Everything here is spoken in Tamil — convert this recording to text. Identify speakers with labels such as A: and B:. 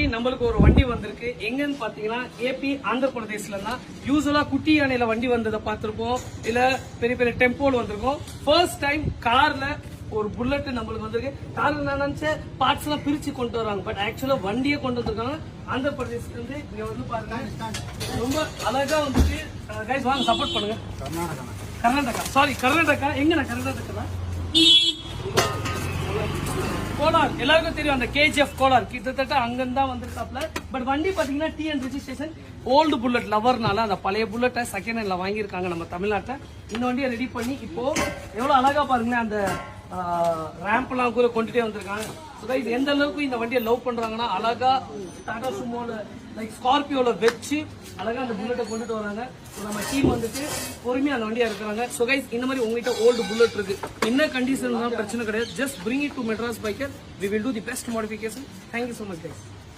A: இன்னைக்கு நம்மளுக்கு ஒரு வண்டி வந்திருக்கு. எங்கன்னு பாத்தீங்கன்னா ஏபி ஆந்திர பிரதேஷ்ல தான். யூசுவலா குட்டி யானையில வண்டி வந்ததை பார்த்திருப்போம், இல்ல பெரிய பெரிய டெம்போல வந்திருக்கோம். ஃபர்ஸ்ட் டைம் கார்ல ஒரு புல்லட் நம்மளுக்கு வந்திருக்கு. கார்ல நான் நினைச்சேன் பார்ட்ஸ் எல்லாம் பிரிச்சு கொண்டு வராங்க, பட் ஆக்சுவலா வண்டியே கொண்டு வந்திருக்காங்க. ஆந்திர பிரதேஷ்ல இருந்து இங்க வந்து பாருங்க, ரொம்ப அழகா வந்துட்டு. கைஸ் வாங்க சப்போர்ட் பண்ணுங்க. கர்நாடகா எங்க? கர்நாடகா கோலார், எல்லாருக்கும் தெரியும் அந்த கேஜிஎஃப் கோலார், கிட்டத்தட்ட அங்கதான் வந்திருக்காப்ல. பட் வண்டி பாத்தீங்கன்னா டிஎன் ரெஜிஸ்ட்ரேஷன், ஓல்டு புல்லட் லவர்னால அந்த பழைய புல்லட்டை செகண்ட் ஹேண்ட்ல வாங்கியிருக்காங்க நம்ம தமிழ்நாட்டில். இந்த வண்டியை ரெடி பண்ணி இப்போ எவ்வளவு அழகா பாருங்களேன், அந்த ரேம்ப்லாம் கூட கொண்டுட்டே வந்திருக்காங்க. இது எந்த அளவுக்கு இந்த வண்டியை லவ் பண்றாங்கன்னா, அழகா டாடா சுமோல லைக் ஸ்கார்பியோல வச்சு அழகா அந்த புல்லட்டை கொண்டுட்டு வராங்க. நம்ம டீம் வந்துட்டு பொறுமையா அந்த வண்டியா இருக்கிறாங்க. ஸோ கைஸ், இந்த மாதிரி உங்ககிட்ட ஓல்டு புல்லட் இருக்கு, என்ன கண்டிஷன் பிரச்சனை கிடையாது. Just bring it to Madras biker, we will do the best modification. Thank you so much guys.